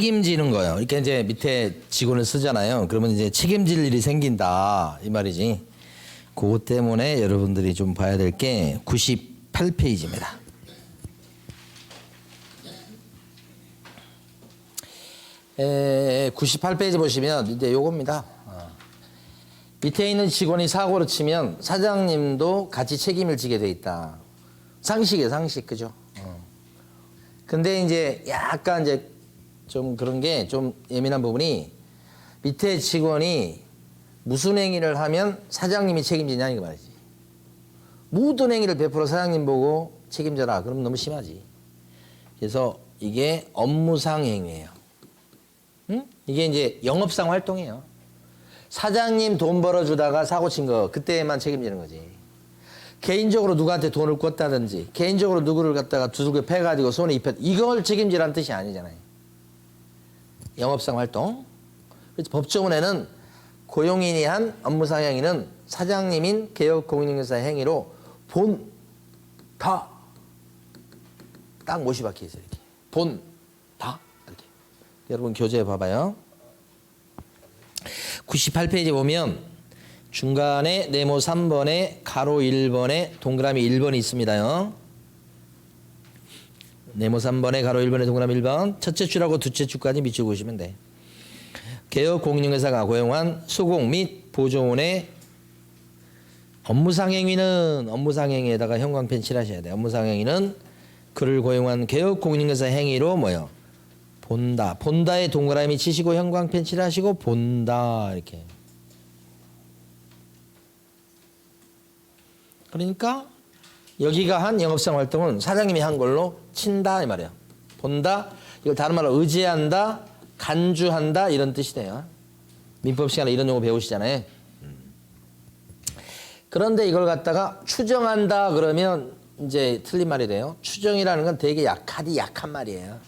책임지는 거예요. 이렇게 이제 밑에 직원을 쓰잖아요. 그러면 이제 책임질 일이 생긴다 이 말이지. 그것 때문에 여러분들이 좀 봐야 될 게 98페이지입니다. 에, 98페이지 보시면 이제 요겁니다. 밑에 있는 직원이 사고를 치면 사장님도 같이 책임을 지게 돼 있다. 상식이에요, 상식. 그죠? 근데 이제 약간 이제 좀 그런 게 좀 예민한 부분이 밑에 직원이 무슨 행위를 하면 사장님이 책임지냐 이거 말이지. 모든 행위를 100% 사장님 보고 책임져라. 그럼 너무 심하지. 그래서 이게 업무상 행위예요. 응? 이게 이제 영업상 활동이에요. 사장님 돈 벌어주다가 사고 친 거 그때만 책임지는 거지. 개인적으로 누구한테 돈을 꿨다든지 개인적으로 누구를 갖다가 두들겨 패가지고 손에 입혔 이걸 책임지라는 뜻이 아니잖아요. 영업상 활동. 그래서 법조문에는 고용인이 한 업무상 행위는 사장님인 개업공인중개사의 행위로 본, 다, 딱 못이 박혀 있어요. 이렇게. 본, 다. 이렇게. 여러분 교재 봐봐요. 98페이지 보면 중간에 네모 3번에 가로 1번에 동그라미 1번이 있습니다요. 네모 3번에 가로 1번에 동그라미 1번 첫째 줄하고 둘째 줄까지 밑줄 보시면 돼. 개업공인중개사가 고용한 수공 및 보조원의 업무상 행위는 업무상 행위에다가 형광펜 칠하셔야 돼. 업무상 행위는 그를 고용한 개업공인중개사 행위로 뭐요? 본다. 본다에 동그라미 치시고 형광펜 칠하시고 본다 이렇게. 그러니까 여기가 한 영업상 활동은 사장님이 한 걸로 친다 이 말이에요. 본다. 이걸 다른 말로 의지한다, 간주한다 이런 뜻이 돼요. 민법 시간에 이런 용어 배우시잖아요. 그런데 이걸 갖다가 추정한다 그러면 이제 틀린 말이 돼요. 추정이라는 건 되게 약한 말이에요.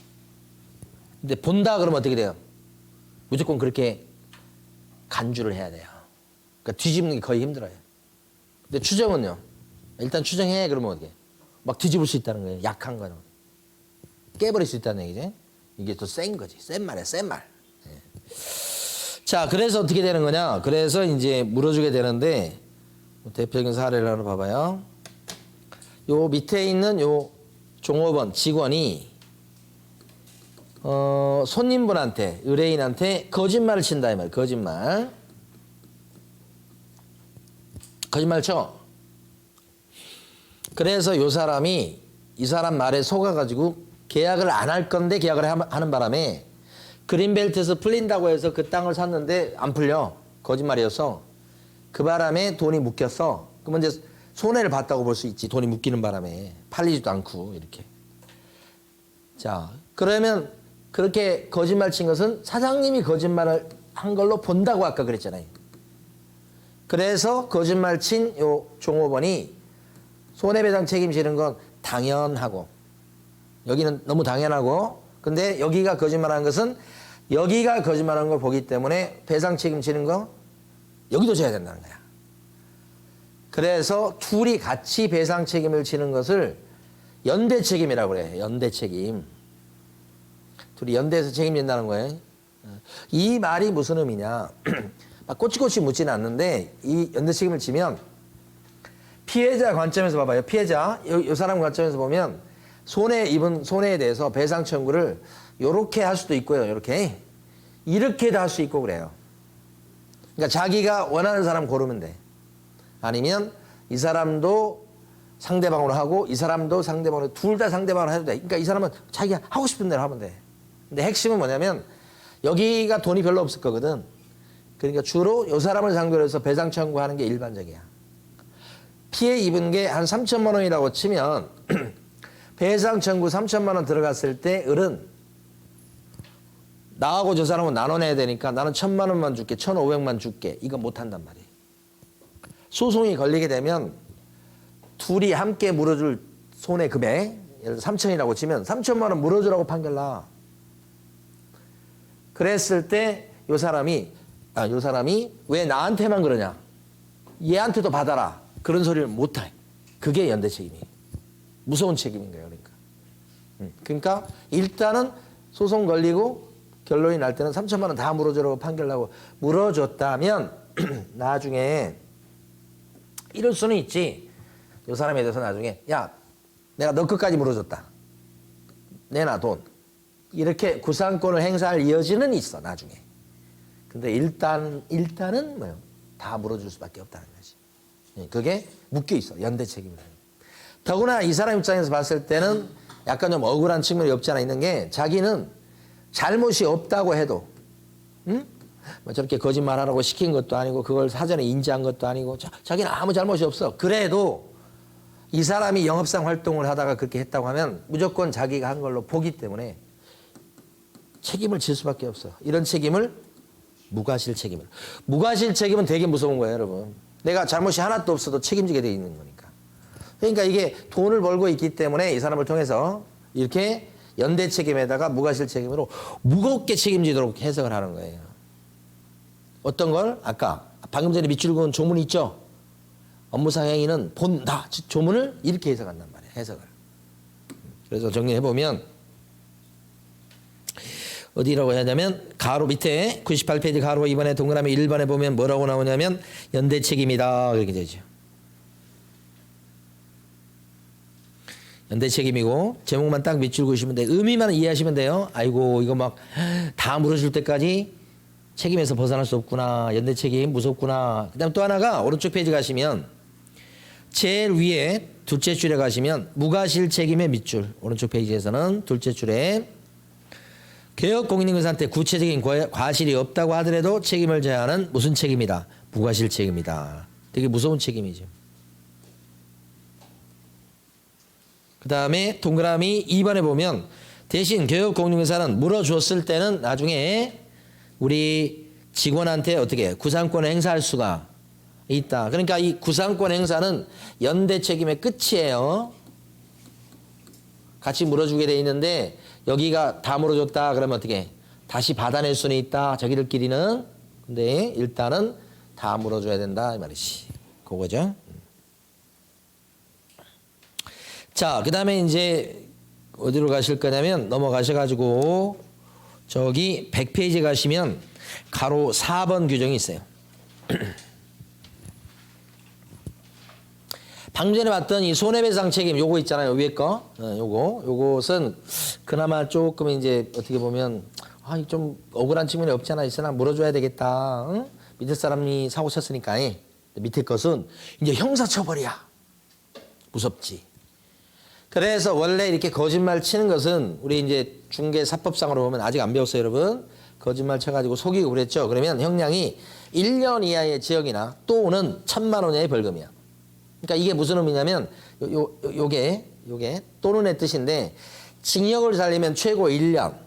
근데 본다 그러면 어떻게 돼요? 무조건 그렇게 간주를 해야 돼요. 그러니까 뒤집는 게 거의 힘들어요. 근데 추정은요. 일단 추정해 그러면 어떻게? 막 뒤집을 수 있다는 거예요. 약한 거는. 깨버릴 수 있다는 얘기지. 이게 더 센 거지. 센 말이야, 센 말. 예. 자, 그래서 어떻게 되는 거냐? 그래서 이제 물어주게 되는데 대표적인 사례를 하나 봐봐요. 요 밑에 있는 요 종업원 직원이 손님분한테 의뢰인한테 거짓말을 친다 이 말. 거짓말 쳐. 그래서 요 사람이 이 사람 말에 속아가지고 계약을 안 할 건데 계약을 하는 바람에 그린벨트에서 풀린다고 해서 그 땅을 샀는데 안 풀려. 거짓말이었어. 그 바람에 돈이 묶였어. 그러면 이제 손해를 봤다고 볼 수 있지. 돈이 묶이는 바람에 팔리지도 않고 이렇게. 자, 그러면 그렇게 거짓말 친 것은 사장님이 거짓말을 한 걸로 본다고 아까 그랬잖아요. 그래서 거짓말 친 요 종업원이 손해배상 책임지는 건 당연하고 여기는 너무 당연하고 근데 여기가 거짓말한 것은 여기가 거짓말한 걸 보기 때문에 배상 책임지는 거 여기도 져야 된다는 거야. 그래서 둘이 같이 배상 책임을 지는 것을 연대 책임이라고 그래. 연대 책임. 둘이 연대해서 책임진다는 거예요. 이 말이 무슨 의미냐. 막 꼬치꼬치 묻지는 않는데 이 연대 책임을 지면 피해자 관점에서 봐봐요. 피해자 이 사람 관점에서 보면 손해 입은 손해에 대해서 배상 청구를 요렇게 할 수도 있고요. 이렇게도 할 수 있고 그래요. 그러니까 자기가 원하는 사람 고르면 돼. 아니면 이 사람도 상대방으로 하고 이 사람도 상대방으로 둘 다 상대방으로 해도 돼. 그러니까 이 사람은 자기가 하고 싶은 대로 하면 돼. 근데 핵심은 뭐냐면 여기가 돈이 별로 없을 거거든. 그러니까 주로 이 사람을 상대로 해서 배상 청구하는 게 일반적이야. 피해 입은 게 한 3천만 원이라고 치면 배상 청구 3천만 원 들어갔을 때 을은 나하고 저 사람은 나눠내야 되니까 나는 1,000만 원만 줄게, 1,500만 줄게. 이거 못한단 말이에요. 소송이 걸리게 되면 둘이 함께 물어줄 손해 금액, 예를 들어 3천이라고 치면 3천만 원 물어주라고 판결나. 그랬을 때 요 사람이 왜 나한테만 그러냐. 얘한테도 받아라. 그런 소리를 못해. 그게 연대 책임이에요. 무서운 책임인 거예요. 그러니까 일단은 소송 걸리고 결론이 날 때는 3천만 원 다 물어주라고 판결나고 물어줬다면 나중에 이럴 수는 있지. 이 사람에 대해서 나중에 야 내가 너 끝까지 물어줬다. 내놔 돈. 이렇게 구상권을 행사할 여지는 있어 나중에. 근데 일단은 뭐요? 다 물어줄 수밖에 없다는 거지. 그게 묶여 있어 연대 책임을. 더구나 이 사람 입장에서 봤을 때는 약간 좀 억울한 측면이 없지 않아 있는 게 자기는 잘못이 없다고 해도 뭐 저렇게 거짓말하라고 시킨 것도 아니고 그걸 사전에 인지한 것도 아니고 자기는 아무 잘못이 없어. 그래도 이 사람이 영업상 활동을 하다가 그렇게 했다고 하면 무조건 자기가 한 걸로 보기 때문에 책임을 질 수밖에 없어. 이런 책임을 무과실 책임을. 무과실 책임은 되게 무서운 거예요 여러분. 내가 잘못이 하나도 없어도 책임지게 돼 있는 거니까. 그러니까 이게 돈을 벌고 있기 때문에 이 사람을 통해서 이렇게 연대 책임에다가 무과실 책임으로 무겁게 책임지도록 해석을 하는 거예요. 어떤 걸? 아까 방금 전에 밑줄 그은 조문 있죠? 업무상 행위는 본다. 조문을 이렇게 해석한단 말이에요. 해석을. 그래서 정리해보면 어디라고 해야 되냐면 가로 밑에 98페이지 가로 2번에 동그라미 1번에 보면 뭐라고 나오냐면 연대 책임이다. 이렇게 되죠. 연대 책임이고 제목만 딱 밑줄 그으시면 돼요. 의미만 이해하시면 돼요. 아이고 이거 막 다 물어줄 때까지 책임에서 벗어날 수 없구나. 연대 책임 무섭구나. 그 다음 또 하나가 오른쪽 페이지 가시면 제일 위에 둘째 줄에 가시면 무과실 책임의 밑줄. 오른쪽 페이지에서는 둘째 줄에 개업공인인사한테 구체적인 과실이 없다고 하더라도 책임을 져야 하는 무슨 책임이다. 무과실 책임이다. 되게 무서운 책임이죠. 그 다음에 동그라미 2번에 보면 대신 개업공인인사는 물어줬을 때는 나중에 우리 직원한테 어떻게 구상권을 행사할 수가 있다. 그러니까 이 구상권 행사는 연대 책임의 끝이에요. 같이 물어주게 돼 있는데 여기가 다 물어줬다 그러면 어떻게 다시 받아낼 수는 있다. 자기들끼리는. 근데 일단은 다 물어줘야 된다 이 말이지. 그거죠. 자, 그 다음에 이제 어디로 가실 거냐면 넘어가셔가지고 저기 100페이지 가시면 가로 4번 규정이 있어요. 방금 전에 봤던 이 손해배상 책임 요거 있잖아요. 위에 거. 요것은 그나마 조금 이제 어떻게 보면 좀 억울한 측면이 없지 않아 있으나 물어줘야 되겠다. 응? 밑에 사람이 사고 쳤으니까. 밑에 것은 이제 형사처벌이야. 무섭지. 그래서 원래 이렇게 거짓말 치는 것은 우리 이제 중개사법상으로 보면 아직 안 배웠어요, 여러분. 거짓말 쳐가지고 속이고 그랬죠. 그러면 형량이 1년 이하의 징역이나 또는 1,000만 원 이하의 벌금이야. 그러니까 이게 무슨 의미냐면 요게 또는의 뜻인데 징역을 살리면 최고 1년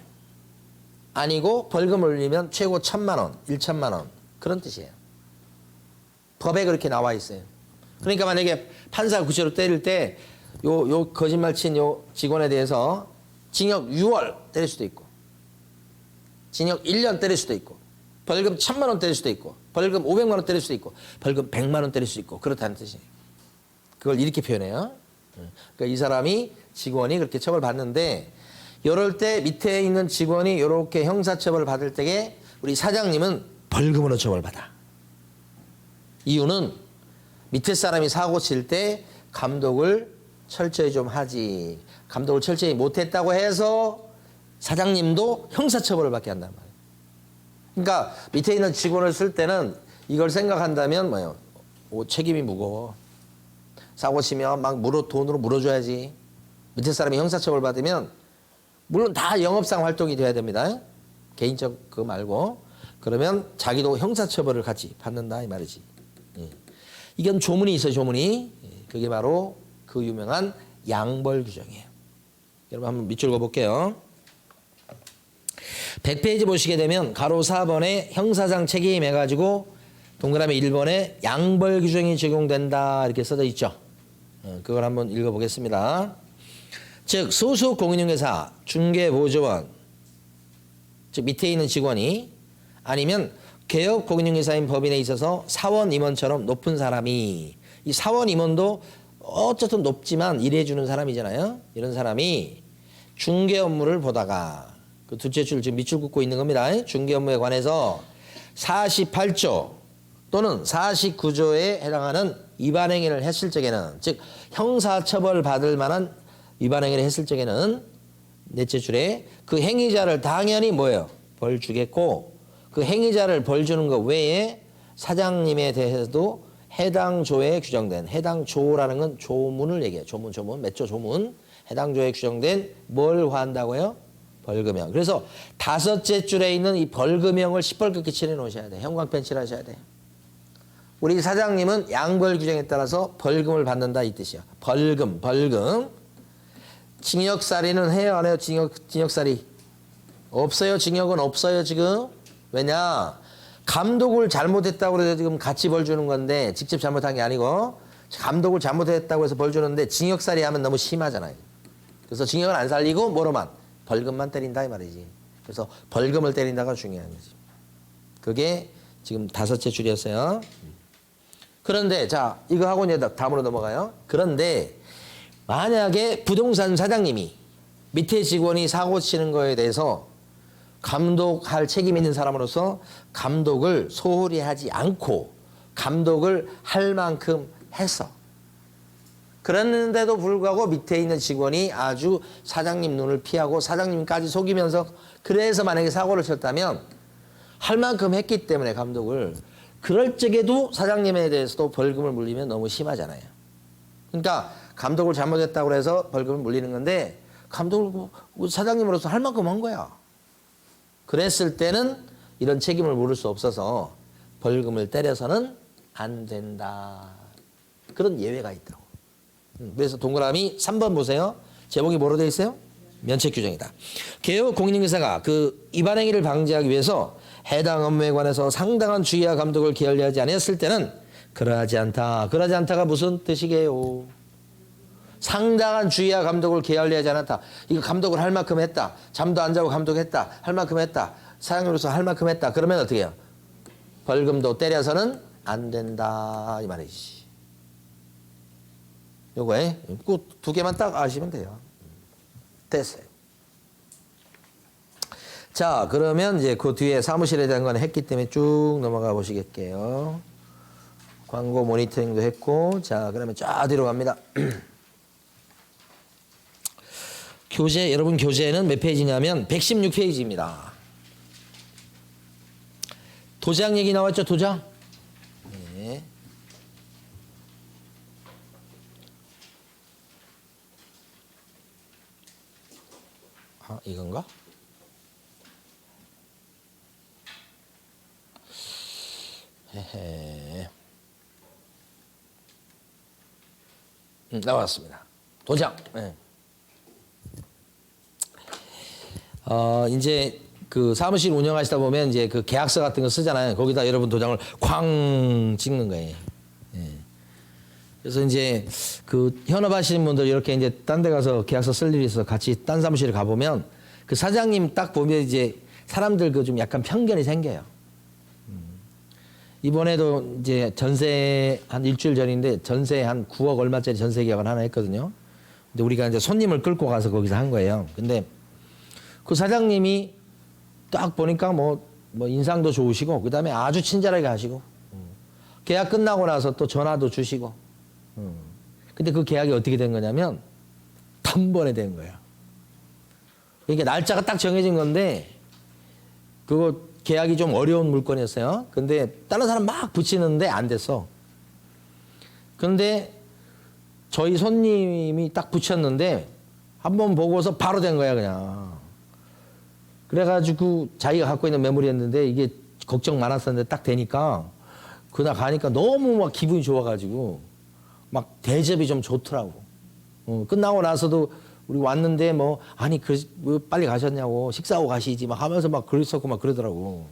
아니고 벌금을 올리면 최고 1,000만 원, 1,000만 원 그런 뜻이에요. 법에 그렇게 나와 있어요. 그러니까 만약에 판사가 구체로 때릴 때 요 거짓말 친 요 직원에 대해서 징역 6월 때릴 수도 있고 징역 1년 때릴 수도 있고 벌금 1,000만 원 때릴 수도 있고 벌금 500만 원 때릴 수도 있고 벌금 100만 원 때릴 수 있고 그렇다는 뜻이에요. 그걸 이렇게 표현해요. 그러니까 이 사람이 직원이 그렇게 처벌받는데 이럴 때 밑에 있는 직원이 이렇게 형사처벌을 받을 때에 우리 사장님은 벌금으로 처벌받아. 이유는 밑에 사람이 사고 칠 때 감독을 철저히 좀 하지. 감독을 철저히 못했다고 해서 사장님도 형사처벌을 받게 한단 말이에요. 그러니까 밑에 있는 직원을 쓸 때는 이걸 생각한다면 뭐예요? 책임이 무거워. 사고 치면 막 돈으로 물어줘야지. 밑에 사람이 형사처벌 받으면 물론 다 영업상 활동이 돼야 됩니다. 개인적 그거 말고. 그러면 자기도 형사처벌을 같이 받는다 이 말이지. 이건 조문이 있어요. 조문이. 그게 바로 그 유명한 양벌 규정이에요. 여러분 한번 밑줄 그어볼게요. 100페이지 보시게 되면 가로 4번에 형사상 책임 해가지고 동그라미 1번에 양벌 규정이 적용된다 이렇게 써져 있죠. 그걸 한번 읽어보겠습니다. 즉 소속 공인중개사, 중개보조원 즉 밑에 있는 직원이 아니면 개업 공인중개사인 법인에 있어서 사원 임원처럼 높은 사람이 이 사원 임원도 어쨌든 높지만 일해주는 사람이잖아요. 이런 사람이 중개 업무를 보다가 그 둘째 줄 지금 밑줄 긋고 있는 겁니다. 중개 업무에 관해서 48조 또는 49조에 해당하는 위반 행위를 했을 적에는, 즉 형사처벌 받을 만한 위반 행위를 했을 적에는 넷째 줄에 그 행위자를 당연히 뭐예요? 벌 주겠고, 그 행위자를 벌 주는 것 외에 사장님에 대해서도 해당 조에 규정된, 해당 조라는 건 조문을 얘기해요. 조문, 몇 조 조문. 해당 조에 규정된 뭘 화한다고요? 벌금형. 그래서 다섯째 줄에 있는 이 벌금형을 시뻘겋게 칠해 놓으셔야 돼요. 형광펜 칠하셔야 돼요. 우리 사장님은 양벌 규정에 따라서 벌금을 받는다 이 뜻이야. 벌금. 징역살이는 해요, 안 해요? 징역살이. 없어요. 징역은 없어요, 지금. 왜냐? 감독을 잘못했다고 해서 지금 같이 벌 주는 건데, 직접 잘못한 게 아니고, 감독을 잘못했다고 해서 벌 주는데, 징역살이 하면 너무 심하잖아요. 그래서 징역을 안 살리고, 뭐로만? 벌금만 때린다, 이 말이지. 그래서 벌금을 때린다가 중요한 거지. 그게 지금 다섯째 줄이었어요. 그런데, 자, 이거 하고 이제 다음으로 넘어가요. 그런데, 만약에 부동산 사장님이 밑에 직원이 사고 치는 거에 대해서 감독할 책임 있는 사람으로서 감독을 소홀히 하지 않고 감독을 할 만큼 했어. 그랬는데도 불구하고 밑에 있는 직원이 아주 사장님 눈을 피하고 사장님까지 속이면서, 그래서 만약에 사고를 쳤다면 할 만큼 했기 때문에 감독을, 그럴 적에도 사장님에 대해서도 벌금을 물리면 너무 심하잖아요. 그러니까 감독을 잘못했다고 해서 벌금을 물리는 건데, 감독을 사장님으로서 할 만큼 한 거야. 그랬을 때는 이런 책임을 물을 수 없어서 벌금을 때려서는 안 된다. 그런 예외가 있다고. 그래서 동그라미 3번 보세요. 제목이 뭐로 되어 있어요? 면책 규정이다. 개업 공인중개사가 그 위반 행위를 방지하기 위해서 해당 업무에 관해서 상당한 주의와 감독을 게을리하지 않았을 때는 그러하지 않다. 그러하지 않다가 무슨 뜻이게요? 상당한 주의와 감독을 게을리하지 않았다. 이거 감독을 할 만큼 했다. 잠도 안 자고 감독했다. 할 만큼 했다. 사장님으로서 할 만큼 했다. 그러면 어떻게 해요? 벌금도 때려서는 안 된다. 이 말이지. 요거에 두 개만 딱 아시면 돼요. 됐어요. 자, 그러면 이제 그 뒤에 사무실에 대한 건 했기 때문에 쭉 넘어가 보시겠게요. 광고 모니터링도 했고, 자, 그러면 쫙 뒤로 갑니다. 교재, 여러분 교재는 몇 페이지냐면 116페이지입니다. 도장 얘기 나왔죠, 도장? 네. 아, 이건가? 헤헤. 나왔습니다. 도장. 네. 이제 그 사무실 운영하시다 보면 이제 그 계약서 같은 거 쓰잖아요. 거기다 여러분 도장을 쾅 찍는 거예요. 예. 그래서 이제 그 현업하시는 분들 이렇게 이제 딴 데 가서 계약서 쓸 일이 있어서 같이 딴 사무실에 가보면 그 사장님 딱 보면 이제 사람들 그 좀 약간 편견이 생겨요. 이번에도 이제 전세 한 일주일 전인데 전세 한 9억 얼마짜리 전세 계약을 하나 했거든요. 근데 우리가 이제 손님을 끌고 가서 거기서 한 거예요. 근데 그 사장님이 딱 보니까 뭐 인상도 좋으시고, 그 다음에 아주 친절하게 하시고, 계약 끝나고 나서 또 전화도 주시고, 근데 그 계약이 어떻게 된 거냐면, 단번에 된 거야. 그러니까 날짜가 딱 정해진 건데, 그거 계약이 좀 어려운 물건이었어요. 근데 다른 사람 막 붙이는데 안 됐어. 근데 저희 손님이 딱 붙였는데, 한번 보고서 바로 된 거야, 그냥. 그래가지고 자기가 갖고 있는 메모리였는데 이게 걱정 많았었는데 딱 되니까 그날 가니까 너무 막 기분이 좋아가지고 막 대접이 좀 좋더라고. 끝나고 나서도 우리 왔는데 뭐 아니 왜 빨리 가셨냐고, 식사하고 가시지 막 하면서 막 그랬었고 막 그러더라고.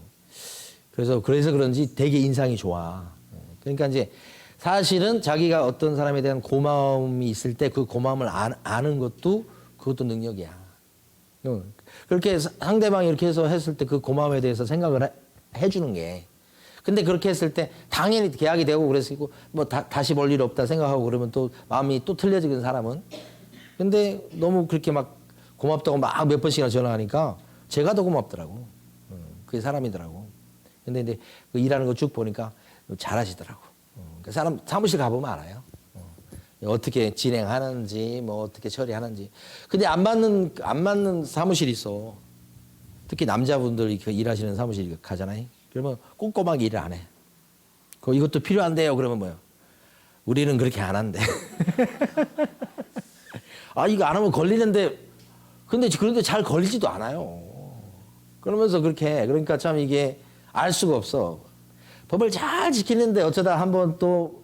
그래서 그런지 되게 인상이 좋아. 그러니까 이제 사실은 자기가 어떤 사람에 대한 고마움이 있을 때 그 고마움을 아는 것도 그것도 능력이야. 그렇게 상대방이 이렇게 해서 했을 때 그 고마움에 대해서 생각을 해주는 게. 근데 그렇게 했을 때 당연히 계약이 되고 그랬고 뭐 다시 볼 일 없다 생각하고 그러면 또 마음이 또 틀려지는 사람은. 근데 너무 그렇게 막 고맙다고 막 몇 번씩이나 전화하니까 제가 더 고맙더라고. 그게 사람이더라고. 근데 이제 그 일하는 거 쭉 보니까 잘하시더라고. 그 사람 사무실 가보면 알아요. 어떻게 진행하는지, 뭐 어떻게 처리하는지. 근데 안 맞는 사무실이 있어. 특히 남자분들이 일하시는 사무실 가잖아요. 그러면 꼼꼼하게 일을 안 해. 이것도 필요한데요. 그러면 뭐요? 우리는 그렇게 안 한대. 아, 이거 안 하면 걸리는데, 그런데 잘 걸리지도 않아요. 그러면서 그렇게 해. 그러니까 참 이게 알 수가 없어. 법을 잘 지키는데 어쩌다 한번 또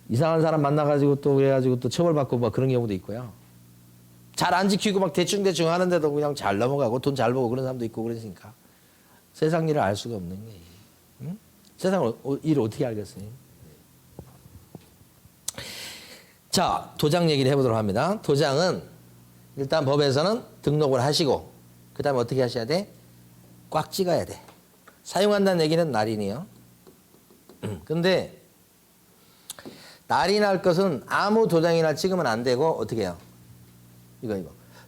이상한 사람 만나가지고 또 그래가지고 또 처벌받고 막 그런 경우도 있고요. 잘 안 지키고 막 대충대충 하는데도 그냥 잘 넘어가고 돈 잘 벌고 그런 사람도 있고 그러니까 세상 일을 알 수가 없는 거예요. 응? 세상 일을 어떻게 알겠어요? 자, 도장 얘기를 해보도록 합니다. 도장은 일단 법에서는 등록을 하시고 그 다음에 어떻게 하셔야 돼? 꽉 찍어야 돼. 사용한다는 얘기는 날인이요. 근데 날인할 것은 아무 도장이나 찍으면 안 되고 어떻게 해요? 이거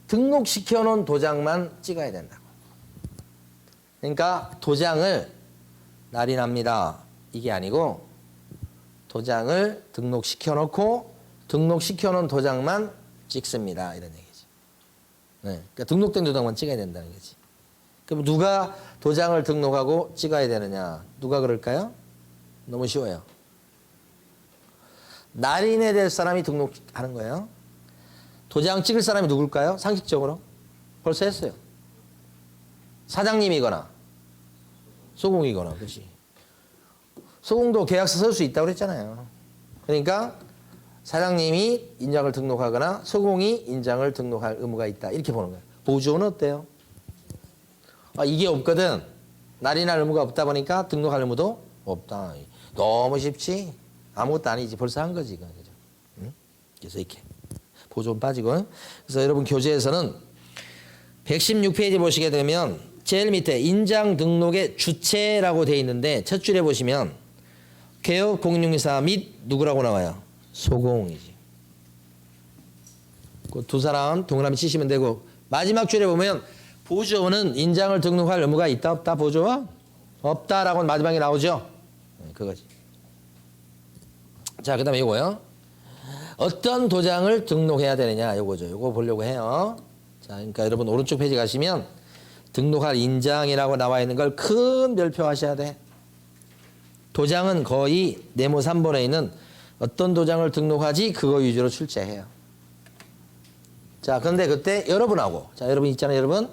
등록시켜 놓은 도장만 찍어야 된다고. 그러니까 도장을 날인합니다. 이게 아니고 도장을 등록시켜 놓고 등록시켜 놓은 도장만 찍습니다. 이런 얘기죠. 네. 그러니까 등록된 도장만 찍어야 된다는 거지. 그럼 누가 도장을 등록하고 찍어야 되느냐? 누가 그럴까요? 너무 쉬워요. 날인에 될 사람이 등록하는 거예요. 도장 찍을 사람이 누굴까요? 상식적으로 벌써 했어요. 사장님이거나 소공이거나. 그렇지. 소공도 계약서 쓸 수 있다고 그랬잖아요. 그러니까 사장님이 인장을 등록하거나 소공이 인장을 등록할 의무가 있다. 이렇게 보는 거예요. 보조는 어때요? 이게 없거든. 날인할 의무가 없다 보니까 등록할 의무도 없다. 너무 쉽지? 아무것도 아니지. 벌써 한 거지. 그죠? 응? 그래서 이렇게 보조는 빠지고. 그래서 여러분 교재에서는 116페이지 보시게 되면 제일 밑에 인장 등록의 주체라고 되어 있는데 첫 줄에 보시면 개업 공인중개사 및 누구라고 나와요? 소공이지. 그 두 사람 동그라미 치시면 되고 마지막 줄에 보면 보조는 인장을 등록할 의무가 있다 없다 보조와? 없다라고 마지막에 나오죠. 그거지. 자, 그 다음에 이거요. 어떤 도장을 등록해야 되느냐 이거죠. 이거 보려고 해요. 자, 그러니까 여러분 오른쪽 페이지 가시면 등록할 인장이라고 나와 있는 걸 큰 별표 하셔야 돼. 도장은 거의 네모 3번에 있는 어떤 도장을 등록하지 그거 위주로 출제해요. 자, 그런데 그때 여러분하고, 자, 여러분 있잖아요, 여러분.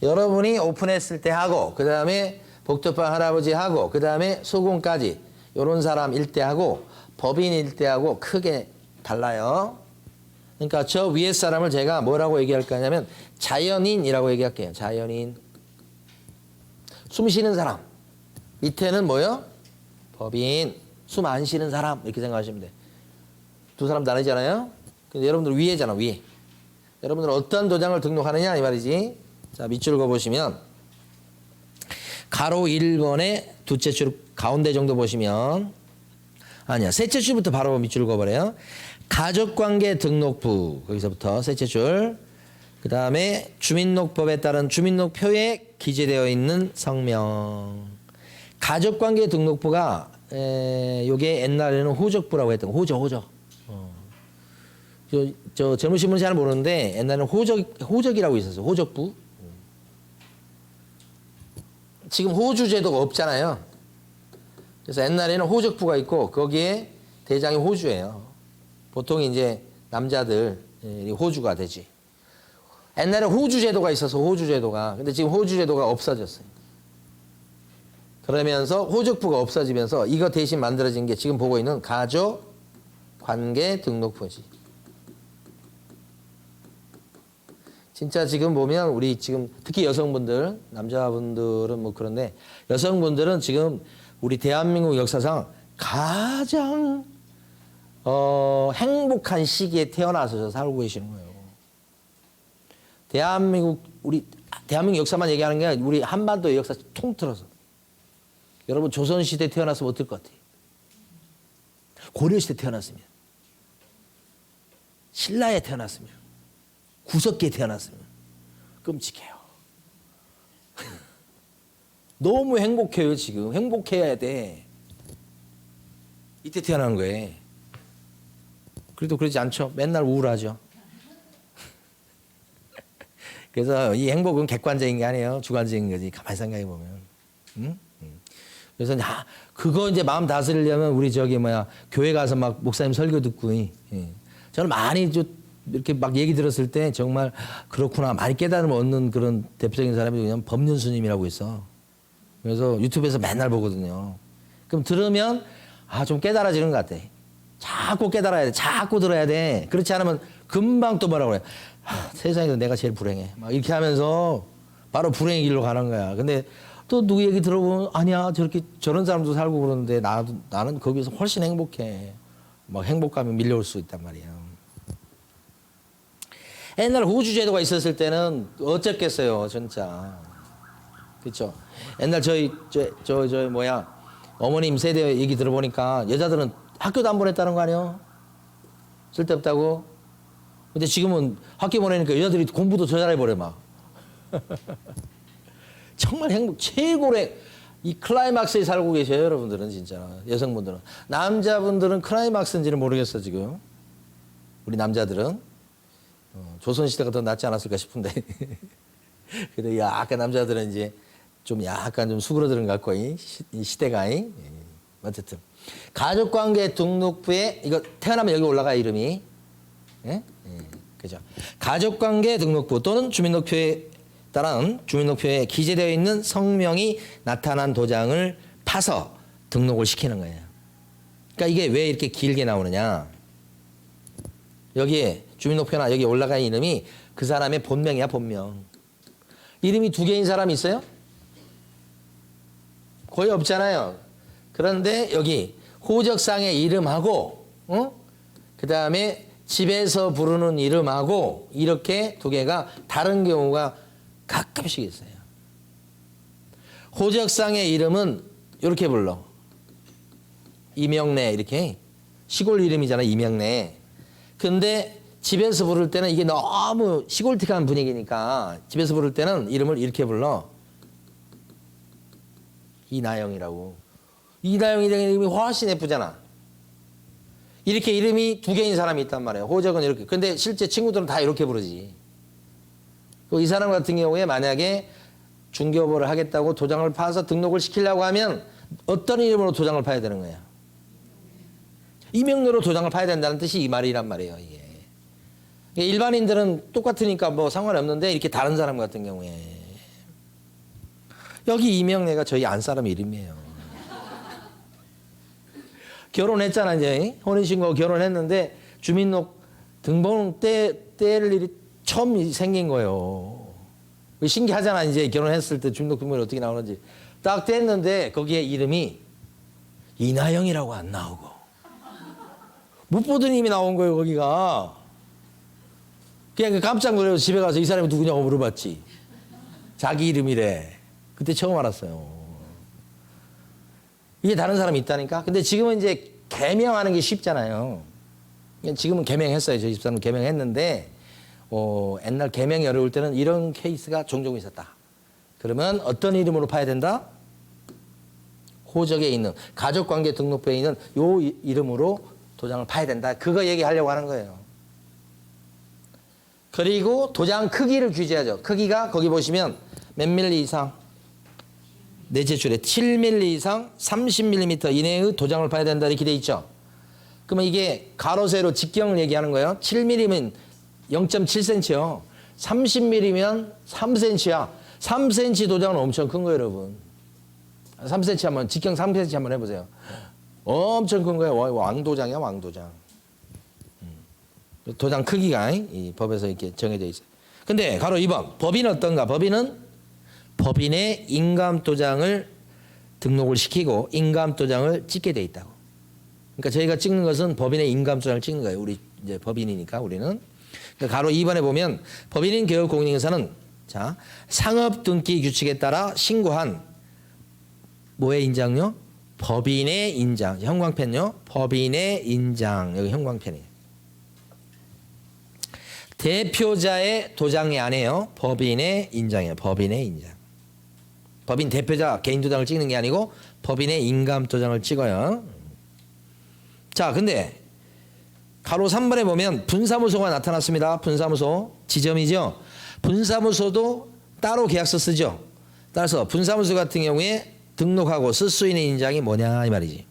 여러분이 오픈했을 때 하고, 그 다음에 복도방 할아버지 하고, 그 다음에 소공까지 요런 사람 일대하고 법인 일대하고 크게 달라요. 그러니까 저 위에 사람을 제가 뭐라고 얘기할 거냐면 자연인이라고 얘기할게요. 자연인. 숨 쉬는 사람. 밑에는 뭐요? 법인. 숨 안 쉬는 사람. 이렇게 생각하시면 돼. 두 사람 다르잖아요. 근데 여러분들 위에잖아, 위에. 여러분들 어떤 도장을 등록하느냐 이 말이지. 자, 밑줄 그어보시면 가로 1번에 두째 줄 가운데 정도 보시면 아니야, 셋째 줄부터 바로 밑줄 그어버려요. 가족관계 등록부 거기서부터 셋째 줄. 그 다음에 주민등록법에 따른 주민등록표에 기재되어 있는 성명. 가족관계 등록부가 요게 옛날에는 호적부라고 했던 거. 호적. 저 젊으신 분은 잘 모르는데 옛날에는 호적이라고 있었어요. 호적부. 지금 호주제도가 없잖아요. 그래서 옛날에는 호적부가 있고 거기에 대장이 호주예요. 보통 이제 남자들 호주가 되지. 옛날에 호주제도가 있어서 호주제도가. 근데 지금 호주제도가 없어졌어요. 그러면서 호적부가 없어지면서 이거 대신 만들어진 게 지금 보고 있는 가족관계 등록부지. 진짜 지금 보면 우리 지금 특히 여성분들, 남자분들은 뭐 그런데 여성분들은 지금 우리 대한민국 역사상 가장 행복한 시기에 태어나서 살고 계시는 거예요. 우리 대한민국 역사만 얘기하는 게 아니라 우리 한반도의 역사 통틀어서. 여러분 조선시대 태어났으면 어떨 것 같아요? 고려시대 태어났으면, 신라에 태어났으면, 구석기에 태어났으면 끔찍해요. 너무 행복해요, 지금. 행복해야 돼. 이때 태어난 거예요. 그래도 그러지 않죠. 맨날 우울하죠. 그래서 이 행복은 객관적인 게 아니에요. 주관적인 거지. 가만히 생각해 보면. 응? 그래서 그거 이제 마음 다스리려면 우리 교회 가서 막 목사님 설교 듣고. 저는 많이 이렇게 막 얘기 들었을 때 정말 그렇구나. 많이 깨달음을 얻는 그런 대표적인 사람이 그냥 법륜스님이라고 있어. 그래서 유튜브에서 맨날 보거든요. 그럼 들으면 좀 깨달아지는 것 같아. 자꾸 깨달아야 돼. 자꾸 들어야 돼. 그렇지 않으면 금방 또 뭐라고 그래. 세상에서 내가 제일 불행해. 막 이렇게 하면서 바로 불행의 길로 가는 거야. 근데 또 누구 얘기 들어보면 아니야. 저런 사람도 살고 그러는데 나는 거기서 훨씬 행복해. 막 행복감이 밀려올 수 있단 말이야. 옛날 호주제도가 있었을 때는 어쨌겠어요. 진짜. 그렇죠. 옛날 어머님 세대 얘기 들어보니까 여자들은 학교도 안 보냈다는 거 아니에요? 쓸데없다고. 근데 지금은 학교 보내니까 여자들이 공부도 더 잘해버려 막. 정말 최고의 이 클라이막스에 살고 계셔요, 여러분들은 진짜. 여성분들은. 남자분들은 클라이막스인지는 모르겠어 지금. 우리 남자들은 조선시대가 더 낫지 않았을까 싶은데. 근데 약간 남자들은 이제 좀 약간 좀 수그러드는 것 같고 이 시대가. 어쨌든 가족관계 등록부에 이거 태어나면 여기 올라가 이름이. 예? 그죠. 가족관계 등록부 또는 주민등록표에 따른 주민등록표에 기재되어 있는 성명이 나타난 도장을 파서 등록을 시키는 거예요. 그러니까 이게 왜 이렇게 길게 나오느냐. 여기에 주민등록표나 여기 올라간 이름이 그 사람의 본명이야, 본명. 이름이 두 개인 사람이 있어요? 거의 없잖아요. 그런데 여기 호적상의 이름하고 그 다음에 집에서 부르는 이름하고 이렇게 두 개가 다른 경우가 가끔씩 있어요. 호적상의 이름은 이렇게 불러. 이명래 이렇게. 시골 이름이잖아, 이명래. 근데 집에서 부를 때는 이게 너무 시골틱한 분위기니까 집에서 부를 때는 이름을 이렇게 불러. 이나영이라고. 이나영이라는 이름이 훨씬 예쁘잖아. 이렇게 이름이 두 개인 사람이 있단 말이에요. 호적은 이렇게. 근데 실제 친구들은 다 이렇게 부르지. 이 사람 같은 경우에 만약에 중개업을 하겠다고 도장을 파서 등록을 시키려고 하면 어떤 이름으로 도장을 파야 되는 거야? 이명래로 도장을 파야 된다는 뜻이 이 말이란 말이에요. 이게. 일반인들은 똑같으니까 뭐 상관이 없는데 이렇게 다른 사람 같은 경우에 여기 이명래가 저희 안사람 이름이에요. 결혼했잖아 이제. 혼인신고 결혼했는데 주민등록 등본을 떼를 일이 처음 생긴 거예요. 신기하잖아. 이제 결혼했을 때 주민등록 등본이 어떻게 나오는지. 딱 뗐는데 거기에 이름이 이나영이라고 안 나오고 못 보던 이름이 나온 거예요. 거기가. 그냥 깜짝 놀라서 집에 가서 이 사람이 누구냐고 물어봤지. 자기 이름이래. 그때 처음 알았어요. 이게 다른 사람이 있다니까. 근데 지금은 이제 개명하는 게 쉽잖아요. 지금은 개명했어요. 저희 집사람 개명했는데 옛날 개명이 어려울 때는 이런 케이스가 종종 있었다. 그러면 어떤 이름으로 파야 된다? 호적에 있는 가족관계 등록부에 있는 요 이름으로 도장을 파야 된다. 그거 얘기하려고 하는 거예요. 그리고 도장 크기를 규제하죠. 크기가 거기 보시면 몇 밀리 이상? 내 제출에 7mm 이상 30mm 이내의 도장을 파야 된다 이렇게 돼 있죠. 그러면 이게 가로 세로 직경을 얘기하는 거예요. 7mm면 0.7cm요. 30mm면 3cm야. 3cm 도장은 엄청 큰 거예요, 여러분. 3cm 한번 직경 3cm 한번 해보세요. 엄청 큰 거예요. 왕도장이야, 왕도장. 도장 크기가 이 법에서 이렇게 정해져 있어요. 근데 가로 2번 법인은 어떤가? 법인의 인감도장을 등록을 시키고 인감도장을 찍게 돼 있다고. 그러니까 저희가 찍는 것은 법인의 인감도장을 찍는 거예요. 우리 이제 법인이니까 우리는. 그러니까 가로 2번에 보면 법인인 개업 공인인사는 자 상업 등기 규칙에 따라 신고한 뭐의 인장요? 법인의 인장. 형광펜요. 법인의 인장. 여기 형광펜이에요. 대표자의 도장이 아니에요. 법인의 인장이에요. 법인의 인장. 법인 대표자 개인 도장을 찍는 게 아니고 법인의 인감 도장을 찍어요. 자, 근데 가로 3번에 보면 분사무소가 나타났습니다. 분사무소 지점이죠. 분사무소도 따로 계약서 쓰죠. 따라서 분사무소 같은 경우에 등록하고 쓸 수 있는 인장이 뭐냐 이 말이지.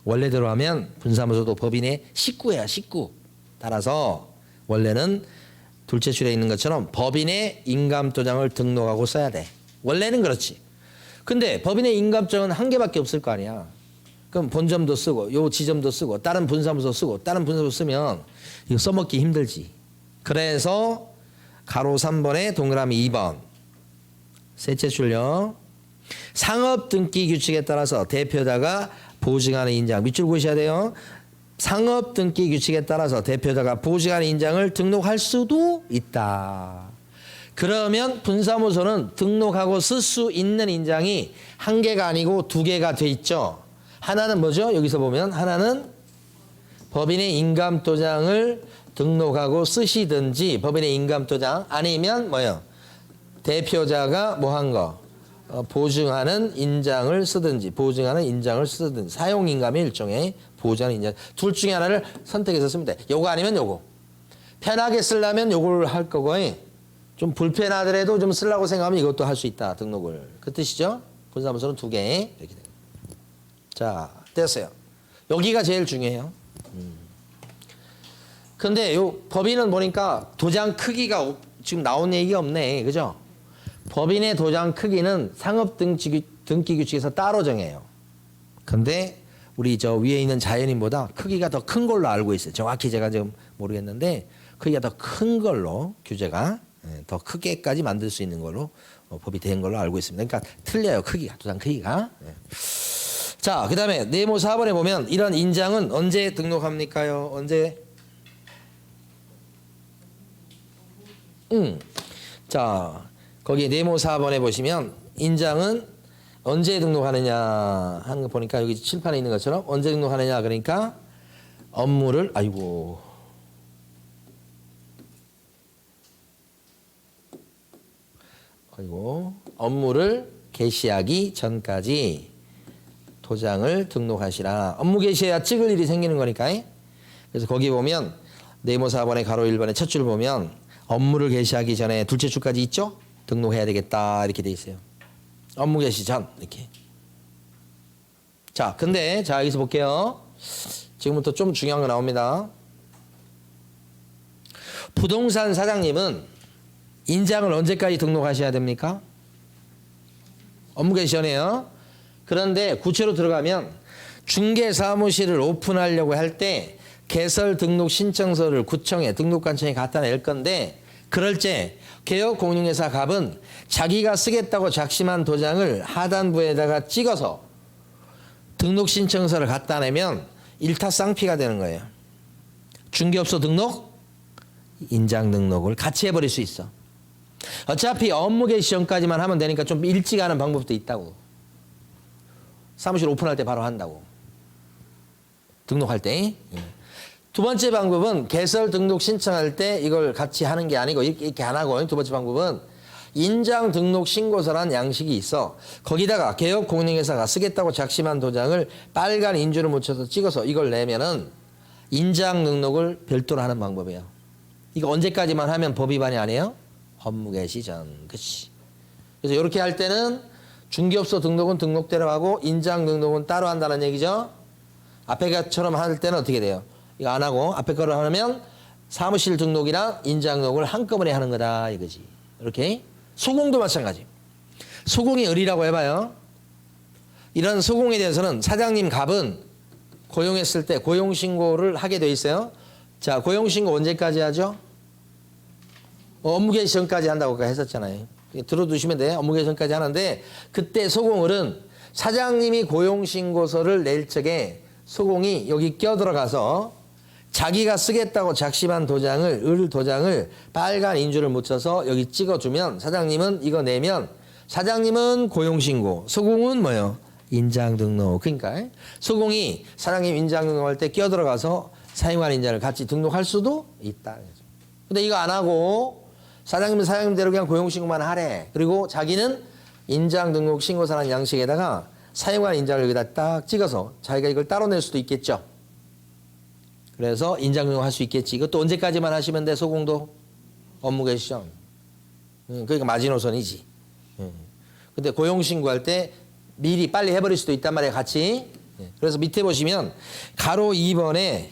원래대로 하면 분사무소도 법인의 식구야, 식구. 따라서 원래는 둘째 줄에 있는 것처럼 법인의 인감도장을 등록하고 써야 돼. 원래는 그렇지. 근데 법인의 인감도장은 한 개밖에 없을 거 아니야. 그럼 본점도 쓰고 요 지점도 쓰고 다른 분사무소 쓰고 다른 분사무소 쓰면 이거 써먹기 힘들지. 그래서 가로 3번에 동그라미 2번 셋째 줄요. 상업 등기 규칙에 따라서 대표자가 보증하는 인장 밑줄 그으셔야 돼요. 상업 등기 규칙에 따라서 대표자가 보증하는 인장을 등록할 수도 있다. 그러면 분사무소는 등록하고 쓸 수 있는 인장이 한 개가 아니고 두 개가 돼 있죠. 하나는 뭐죠? 여기서 보면 하나는 법인의 인감도장을 등록하고 쓰시든지 법인의 인감도장 아니면 뭐요? 대표자가 뭐 한 거? 보증하는 인장을 쓰든지 보증하는 인장을 쓰든지 사용인감의 일종의 보증하는 인장 둘 중에 하나를 선택해서 쓰면 돼. 요거 아니면 요거. 편하게 쓰려면 요걸 할 거고 좀 불편하더라도 좀 쓰려고 생각하면 이것도 할 수 있다. 등록을. 그 뜻이죠. 분사무소는 두 개. 이렇게 돼요. 자, 됐어요. 여기가 제일 중요해요. 근데 요 법인은 보니까 도장 크기가 지금 나온 얘기가 없네. 그죠? 법인의 도장 크기는 상업 등기 규칙에서 따로 정해요. 근데 우리 저 위에 있는 자연인보다 크기가 더 큰 걸로 알고 있어요. 정확히 제가 지금 모르겠는데 크기가 더 큰 걸로 규제가 더 크게까지 만들 수 있는 걸로 법이 된 걸로 알고 있습니다. 그러니까 틀려요. 크기가 도장 크기가. 자, 그 다음에 네모 4번에 보면 이런 인장은 언제 등록합니까요? 언제? 자, 거기 네모 4번에 보시면 인장은 언제 등록하느냐 하는 거 보니까 여기 칠판에 있는 것처럼 언제 등록하느냐 그러니까 업무를 업무를 개시하기 전까지 도장을 등록하시라. 업무 개시해야 찍을 일이 생기는 거니까. 그래서 거기 보면 네모 4번에 가로 1번에 첫 줄 보면 업무를 개시하기 전에 둘째 줄까지 있죠? 등록해야 되겠다 이렇게 돼 있어요. 업무 개시 전 이렇게. 자, 근데 자 여기서 볼게요. 지금부터 좀 중요한 거 나옵니다. 부동산 사장님은 인장을 언제까지 등록하셔야 됩니까? 업무 개시 전에요. 그런데 구체로 들어가면 중개사무실을 오픈하려고 할 때 개설 등록 신청서를 구청에 등록관청에 갖다 낼 건데 그럴 때 개업공인중개사 갑은 자기가 쓰겠다고 작심한 도장을 하단부에다가 찍어서 등록 신청서를 갖다 내면 일타쌍피가 되는 거예요. 중개업소 등록, 인장 등록을 같이 해버릴 수 있어. 어차피 업무 개시 전까지만 하면 되니까 좀 일찍 하는 방법도 있다고. 사무실 오픈할 때 바로 한다고. 등록할 때. 두 번째 방법은 개설 등록 신청할 때 이걸 같이 하는 게 아니고 이렇게 안 하고 두 번째 방법은 인장 등록 신고서란 양식이 있어. 거기다가 개업공인중개사가 쓰겠다고 작심한 도장을 빨간 인주를 묻혀서 찍어서 이걸 내면은 인장 등록을 별도로 하는 방법이에요. 이거 언제까지만 하면 법 위반이 아니에요? 업무 개시 전. 그치. 그래서 이렇게 할 때는 중개업소 등록은 등록대로 하고 인장 등록은 따로 한다는 얘기죠. 앞에 것처럼 할 때는 어떻게 돼요? 이거 안 하고 앞에 거를 하면 사무실 등록이랑 인장 등록을 한꺼번에 하는 거다 이거지. 이렇게. 소공도 마찬가지. 소공이 을이라고 해봐요. 이런 소공에 대해서는 사장님 갑은 고용했을 때 고용신고를 하게 돼 있어요. 자, 고용신고 언제까지 하죠? 업무 개시 전까지 한다고 했었잖아요. 들어두시면 돼. 업무 개시 전까지 하는데 그때 소공을은 사장님이 고용신고서를 낼 적에 소공이 여기 껴들어가서 자기가 쓰겠다고 작심한 도장을 을 도장을 빨간 인주를 묻혀서 여기 찍어주면 사장님은 이거 내면 사장님은 고용신고 소공은 뭐예요? 인장등록. 그러니까 소공이 사장님 인장등록할 때 껴들어가서 사용한 인장을 같이 등록할 수도 있다. 근데 이거 안 하고 사장님은 사장님대로 그냥 고용신고만 하래. 그리고 자기는 인장 등록 신고사란 양식에다가 사용한 인장을 여기다 딱 찍어서 자기가 이걸 따로 낼 수도 있겠죠. 그래서 인장 등록할 수 있겠지. 이것도 언제까지만 하시면 돼, 소공도? 업무 개시점. 그러니까 마지노선이지. 근데 고용신고할 때 미리 빨리 해버릴 수도 있단 말이에요, 같이. 그래서 밑에 보시면 가로 2번에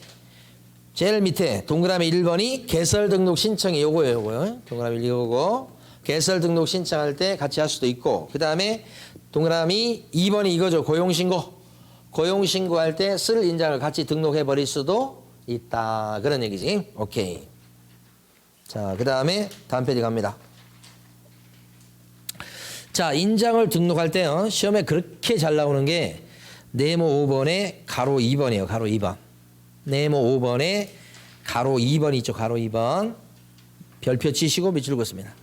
제일 밑에 동그라미 1번이 개설 등록 신청이 요거예요, 요거. 동그라미 이거고. 개설 등록 신청할 때 같이 할 수도 있고, 그 다음에 동그라미 2번이 이거죠, 고용신고. 고용신고할 때 쓸 인장을 같이 등록해 버릴 수도 있다. 그런 얘기지. 오케이. 자, 그 다음에 다음 페이지 갑니다. 자, 인장을 등록할 때요, 시험에 그렇게 잘 나오는 게 네모 5번에 가로 2번이에요. 가로 2번. 네모 5번에 가로 2번 있죠. 가로 2번. 별표 치시고 밑줄 긋습니다.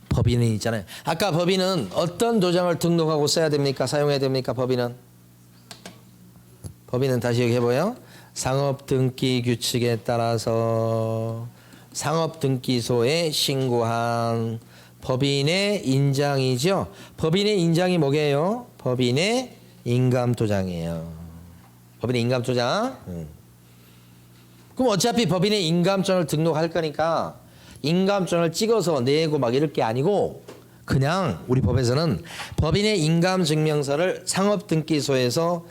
법인은 있잖아요. 아까 법인은 어떤 도장을 등록하고 써야 됩니까? 사용해야 됩니까? 법인은 다시 여기 해봐요. 상업등기 규칙에 따라서 상업등기소에 신고한 법인의 인장이죠. 법인의 인장이 뭐게요? 법인의 인감도장이에요. 법인의 인감도장. 그럼 어차피 법인의 인감증을 등록할 거니까 인감증을 찍어서 내고 막 이럴 게 아니고 그냥 우리 법에서는 법인의 인감증명서를 상업등기소에서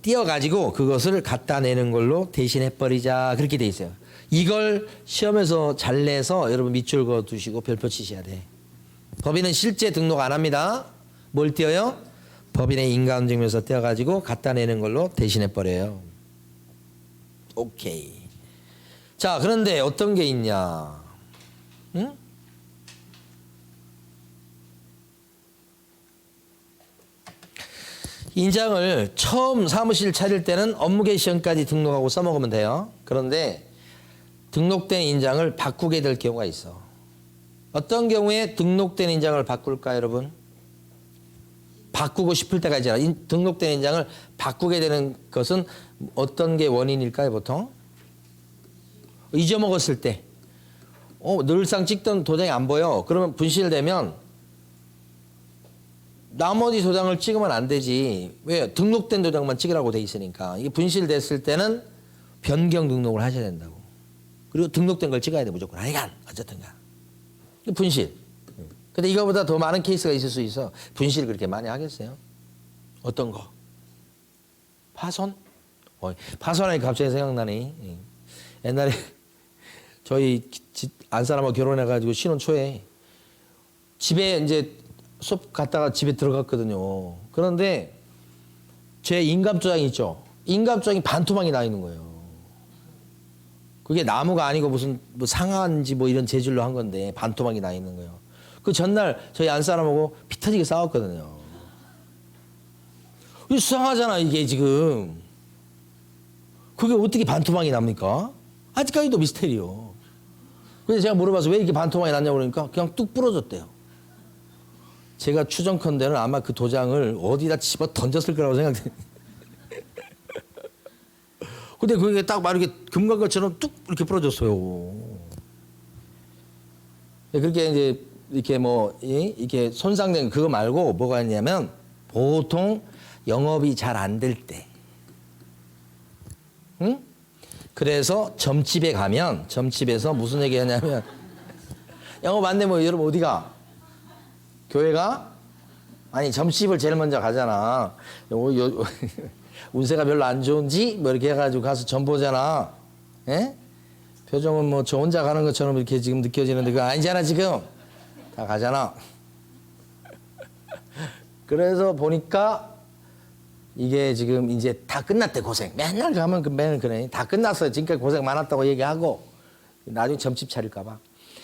띄어가지고 그것을 갖다 내는 걸로 대신해버리자. 그렇게 돼 있어요. 이걸 시험에서 잘 내서 여러분 밑줄 그어 두시고 별표 치셔야 돼. 법인은 실제 등록 안 합니다. 뭘 띄어요? 법인의 인감증명서 띄어가지고 갖다 내는 걸로 대신해버려요. 오케이. 자, 그런데 어떤 게 있냐? 응? 인장을 처음 사무실 차릴 때는 업무개 시험까지 등록하고 써먹으면 돼요. 그런데 등록된 인장을 바꾸게 될 경우가 있어. 어떤 경우에 등록된 인장을 바꿀까, 여러분? 바꾸고 싶을 때가 있잖아. 등록된 인장을 바꾸게 되는 것은 어떤 게 원인일까요, 보통? 잊어먹었을 때. 늘상 찍던 도장이 안 보여. 그러면 분실되면 나머지 도장을 찍으면 안 되지. 왜? 등록된 도장만 찍으라고 돼 있으니까. 이게 분실됐을 때는 변경 등록을 하셔야 된다고. 그리고 등록된 걸 찍어야 돼, 무조건. 아니간, 어쨌든가. 분실. 근데 이거보다 더 많은 케이스가 있을 수 있어. 분실 그렇게 많이 하겠어요? 어떤 거? 파손? 파손하니까 갑자기 생각나네. 옛날에 저희 안사람하고 결혼해가지고 신혼 초에 집에 이제 수업 갔다가 집에 들어갔거든요. 그런데 제 인감조장이 있죠. 인감조장이 반토막이 나 있는 거예요. 그게 나무가 아니고 무슨 뭐 상한지 뭐 이런 재질로 한 건데 반토막이 나 있는 거예요. 그 전날 저희 안사람하고 피 터지게 싸웠거든요. 이게 수상하잖아, 이게 지금. 그게 어떻게 반토막이 납니까? 아직까지도 미스테리요. 그래서 제가 물어봐서 왜 이렇게 반토막이 났냐고 그러니까 그냥 뚝 부러졌대요. 제가 추정컨대는 아마 그 도장을 어디다 집어 던졌을 거라고 생각돼요. 근데 그게 딱 막 이렇게 금간 것처럼 뚝 이렇게 부러졌어요. 그렇게 이제 이렇게 뭐 이렇게 손상된 그거 말고 뭐가 있냐면 보통 영업이 잘 안 될 때, 응? 그래서 점집에 가면 점집에서 무슨 얘기 하냐면 영업 안 되면 여러분 어디가? 교회가? 아니 점집을 제일 먼저 가잖아. 운세가 별로 안 좋은지 뭐 이렇게 해가지고 가서 점 보잖아. 예? 표정은 뭐 저 혼자 가는 것처럼 이렇게 지금 느껴지는데 그거 아니잖아 지금. 다 가잖아. 그래서 보니까 이게 지금 이제 다 끝났대 고생. 맨날 가면 맨날 그래. 다 끝났어요. 지금까지 고생 많았다고 얘기하고 나중에 점집 차릴까 봐.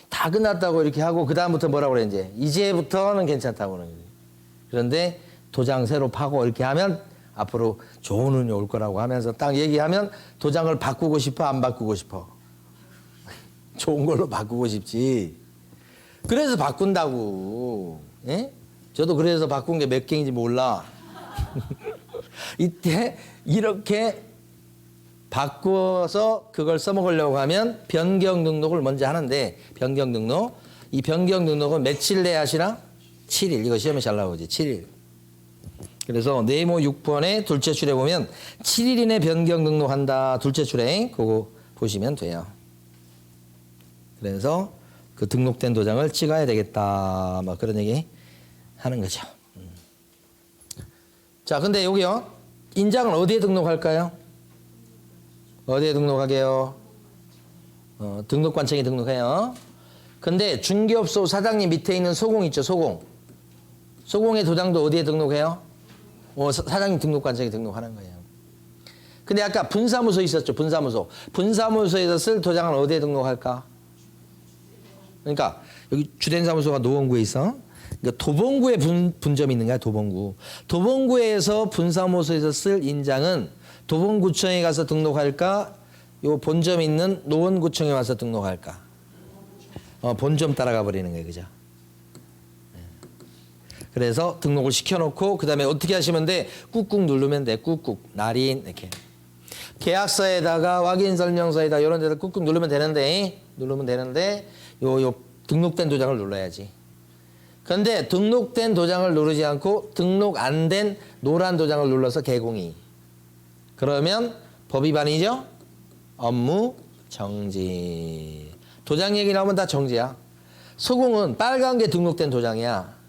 다 끝났다고 이렇게 하고 그 다음부터 뭐라고 그래 이제부터는 괜찮다고 그러는 거지. 그런데 도장 새로 파고 이렇게 하면 앞으로 좋은 운이 올 거라고 하면서 딱 얘기하면 도장을 바꾸고 싶어 안 바꾸고 싶어? 좋은 걸로 바꾸고 싶지. 그래서 바꾼다고. 예? 저도 그래서 바꾼 게 몇 개인지 몰라. 이때 이렇게 바꿔서 그걸 써먹으려고 하면 변경 등록을 먼저 하는데 변경 등록. 이 변경 등록은 며칠 내에 하시나? 7일. 이거 시험에 잘 나오지. 7일. 그래서 네모 6번에 둘째 줄에 보면 7일 이내 변경 등록한다. 둘째 줄에 그거 보시면 돼요. 그래서 그 등록된 도장을 찍어야 되겠다. 막 그런 얘기 하는 거죠. 자, 근데 여기요. 인장을 어디에 등록할까요? 어디에 등록하게요? 등록관청에 등록해요. 근데 중개업소 사장님 밑에 있는 소공 있죠, 소공. 소공의 도장도 어디에 등록해요? 사장님 등록관청에 등록하는 거예요. 근데 아까 분사무소 있었죠, 분사무소. 분사무소에서 쓸 도장은 어디에 등록할까? 그러니까 여기 주된 사무소가 노원구에 있어. 그러니까 도봉구에 분점이 있는 거야, 도봉구. 도봉구에서 분사무소에서 쓸 인장은 도봉구청에 가서 등록할까? 요 본점 있는 노원구청에 와서 등록할까? 본점 따라가 버리는 거예요, 그죠? 그래서 등록을 시켜놓고 그 다음에 어떻게 하시면 돼? 꾹꾹 누르면 돼, 꾹꾹. 날인 이렇게. 계약서에다가 확인설명서에다 이런 데다 꾹꾹 누르면 되는데 요 등록된 도장을 눌러야지. 그런데 등록된 도장을 누르지 않고 등록 안 된 노란 도장을 눌러서 개공이. 그러면 법 위반이죠? 업무 정지. 도장 얘기 나오면 다 정지야. 소공은 빨간 게 등록된 도장이야.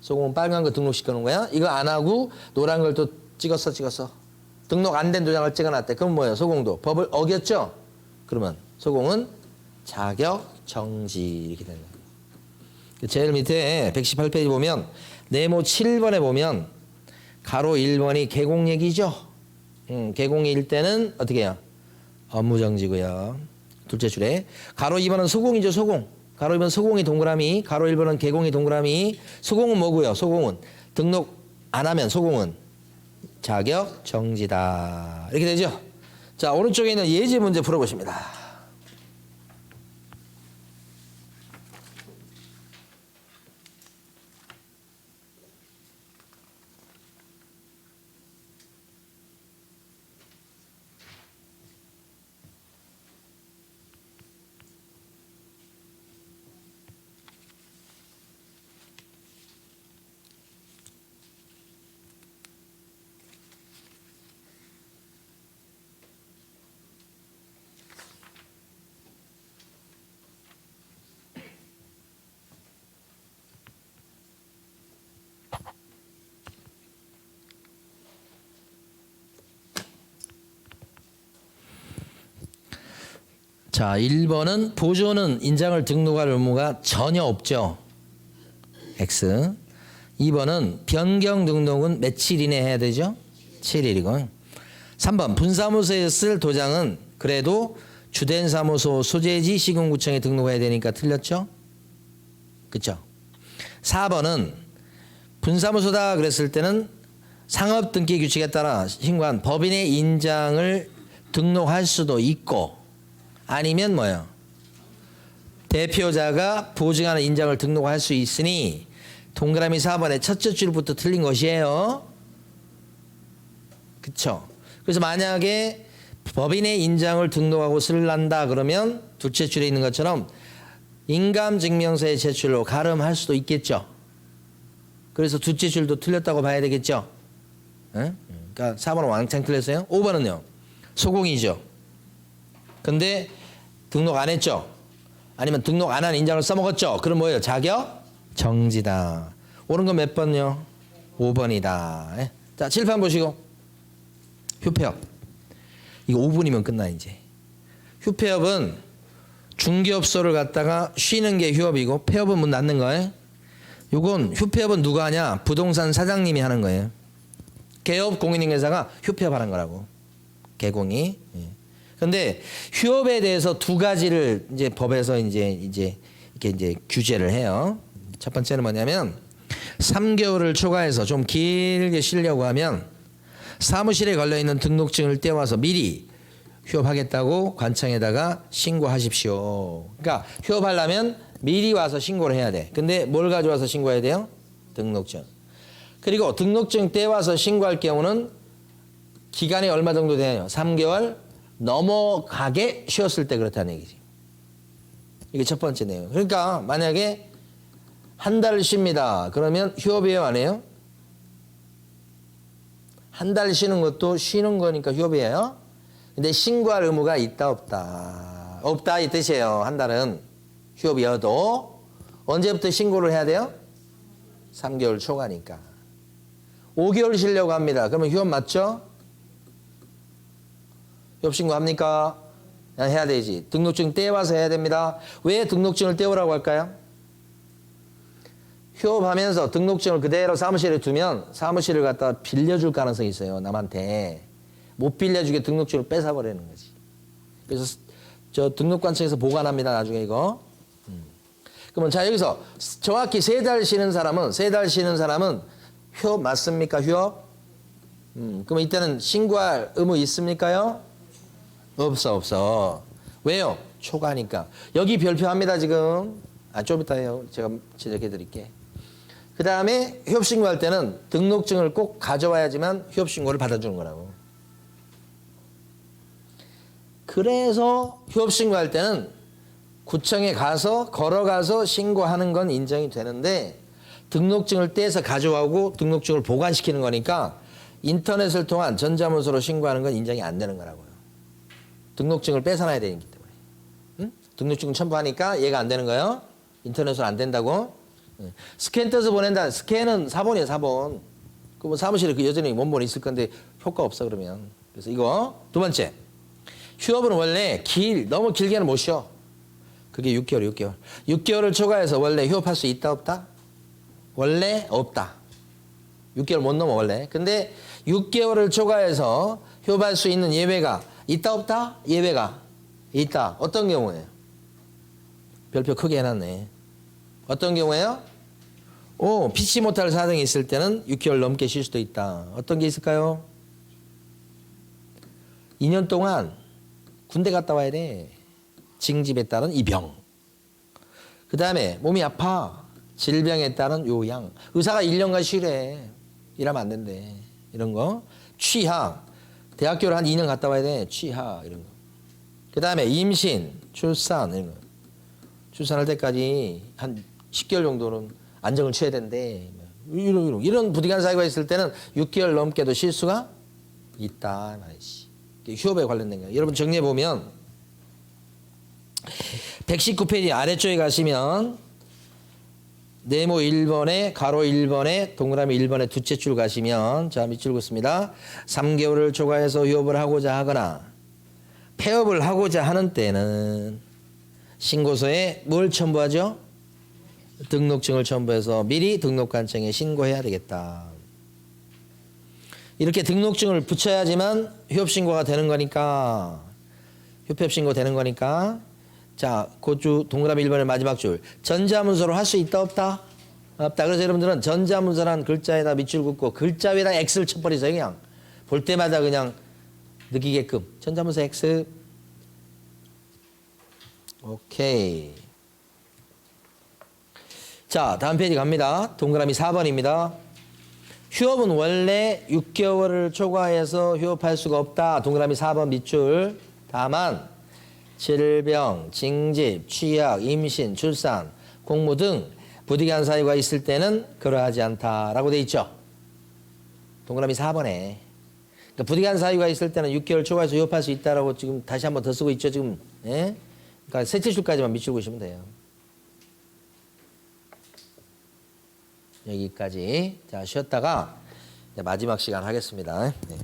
소공은 빨간 거 등록시켜 놓은 거야. 이거 안 하고 노란 걸 또 찍었어. 등록 안 된 도장을 찍어놨대. 그럼 뭐예요? 소공도 법을 어겼죠? 그러면 소공은 자격 정지 이렇게 되는 거예요. 제일 밑에 118페이지 보면 네모 7번에 보면 가로 1번이 개공 얘기죠. 개공일 때는 어떻게 해요? 업무 정지고요. 둘째 줄에 가로 2번은 소공이죠, 소공. 가로 2번 소공이 동그라미, 가로 1번은 개공이 동그라미. 소공은 뭐고요? 소공은 등록 안 하면 소공은 자격 정지다. 이렇게 되죠? 자, 오른쪽에 있는 예제 문제 풀어보십니다. 자, 1번은 보조는 인장을 등록할 의무가 전혀 없죠. X. 2번은 변경 등록은 며칠 이내 해야 되죠? 7일이고. 3번 분사무소에 쓸 도장은 그래도 주된 사무소 소재지 시군구청에 등록해야 되니까 틀렸죠? 그쵸? 4번은 분사무소다 그랬을 때는 상업등기 규칙에 따라 신고한 법인의 인장을 등록할 수도 있고 아니면 뭐예요? 대표자가 보증하는 인장을 등록할 수 있으니 동그라미 4번의 첫째 줄부터 틀린 것이에요. 그쵸? 그래서 만약에 법인의 인장을 등록하고 쓸란다 그러면 둘째 줄에 있는 것처럼 인감증명서의 제출로 가름할 수도 있겠죠. 그래서 둘째 줄도 틀렸다고 봐야 되겠죠. 응? 그러니까 4번은 왕창 틀렸어요. 5번은요. 소공이죠. 근데 등록 안 했죠. 아니면 등록 안 한 인장을 써먹었죠. 그럼 뭐예요? 자격 정지다. 옳은 건 몇 번요? 5번이다. 예? 자, 칠판 보시고. 휴폐업. 이거 5분이면 끝나 이제. 휴폐업은 중개업소를 갖다가 쉬는 게 휴업이고 폐업은 문 닫는 거예요. 요건 휴폐업은 누가 하냐? 부동산 사장님이 하는 거예요. 개업 공인인계사가 휴폐업하는 거라고. 개공이. 예. 근데 휴업에 대해서 두 가지를 이제 법에서 이제 이렇게 이제 규제를 해요. 첫 번째는 뭐냐면 3개월을 초과해서 좀 길게 쉬려고 하면 사무실에 걸려 있는 등록증을 떼와서 미리 휴업하겠다고 관청에다가 신고하십시오. 그러니까 휴업하려면 미리 와서 신고를 해야 돼. 근데 뭘 가져와서 신고해야 돼요? 등록증. 그리고 등록증 떼와서 신고할 경우는 기간이 얼마 정도 되나요? 3개월 넘어가게 쉬었을 때 그렇다는 얘기지. 이게 첫 번째 내용. 그러니까 만약에 한 달을 쉽니다. 그러면 휴업이에요, 안 해요? 한 달 쉬는 것도 쉬는 거니까 휴업이에요. 근데 신고할 의무가 있다, 없다. 없다 이 뜻이에요. 한 달은 휴업이어도 언제부터 신고를 해야 돼요? 3개월 초과니까. 5개월 쉬려고 합니다. 그러면 휴업 맞죠? 휴업 신고합니까? 해야 되지. 등록증 떼와서 해야 됩니다. 왜 등록증을 떼오라고 할까요? 휴업하면서 등록증을 그대로 사무실에 두면 사무실을 갖다 빌려줄 가능성이 있어요. 남한테. 못 빌려주게 등록증을 뺏어버리는 거지. 그래서 저 등록관청에서 보관합니다. 나중에 이거. 그러면 자 여기서 정확히 3달 쉬는 사람은 휴업 맞습니까? 휴업? 그러면 이때는 신고할 의무 있습니까요? 없어. 왜요? 초과니까. 여기 별표합니다 지금. 좀 이따 해요. 제가 지적해 드릴게. 그 다음에 휴업 신고할 때는 등록증을 꼭 가져와야지만 휴업 신고를 받아주는 거라고. 그래서 휴업 신고할 때는 구청에 가서 걸어가서 신고하는 건 인정이 되는데 등록증을 떼서 가져오고 등록증을 보관시키는 거니까 인터넷을 통한 전자문서로 신고하는 건 인정이 안 되는 거라고요. 등록증을 뺏어놔야 되기 때문에. 응? 등록증 첨부하니까 얘가 안 되는 거예요. 인터넷으로 안 된다고. 스캔 떠서 보낸다. 스캔은 사본이에요, 사본. 그 뭐 사무실에 그 여전히 원본이 있을 건데 효과 없어 그러면. 그래서 이거 두 번째. 휴업은 원래 너무 길게는 못 쉬어. 그게 6개월. 6개월을 초과해서 원래 휴업할 수 있다, 없다? 원래 없다. 6개월 못 넘어, 원래. 근데 6개월을 초과해서 휴업할 수 있는 예외가 있다, 없다? 예외가 있다. 어떤 경우에요? 별표 크게 해놨네. 어떤 경우에요? 피치 못할 사정이 있을 때는 6개월 넘게 쉴 수도 있다. 어떤 게 있을까요? 2년 동안 군대 갔다 와야 돼. 징집에 따른 입영. 그 다음에 몸이 아파. 질병에 따른 요양. 의사가 1년간 쉬래. 일하면 안 된대. 이런 거. 취하. 대학교를 한 2년 갔다 와야 돼. 취하. 이런 거. 그 다음에 임신, 출산. 이런 거. 출산할 때까지 한 10개월 정도는 안정을 취해야 된대. 이런 부득이한 사유가 있을 때는 6개월 넘게도 쉴 수가 있다. 휴업에 관련된 거예요. 여러분 정리해보면 119페이지 아래쪽에 가시면 네모 1번에 가로 1번에 동그라미 1번에 두째 줄 가시면 자 밑줄 긋습니다. 3개월을 초과해서 휴업을 하고자 하거나 폐업을 하고자 하는 때는 신고서에 뭘 첨부하죠? 등록증을 첨부해서 미리 등록관청에 신고해야 되겠다. 이렇게 등록증을 붙여야지만 휴업신고가 되는 거니까 휴업신고 되는 거니까 자, 그주 동그라미 1번의 마지막 줄. 전자문서로 할 수 있다, 없다? 없다. 그래서 여러분들은 전자문서란 글자에다 밑줄 긋고 글자 위에다 X를 쳐버리세요, 그냥. 볼 때마다 그냥 느끼게끔. 전자문서 X. 오케이. 자, 다음 페이지 갑니다. 동그라미 4번입니다. 휴업은 원래 6개월을 초과해서 휴업할 수가 없다. 동그라미 4번 밑줄. 다만 질병, 징집, 취약, 임신, 출산, 공무 등 부득이한 사유가 있을 때는 그러하지 않다라고 돼 있죠. 동그라미 4번에. 그러니까 부득이한 사유가 있을 때는 6개월 초과해서 휴업할 수 있다라고 지금 다시 한 번 더 쓰고 있죠, 지금. 예? 그러니까 셋째 줄까지만 밑줄 그시면 돼요. 여기까지. 자, 쉬었다가 마지막 시간 하겠습니다. 네.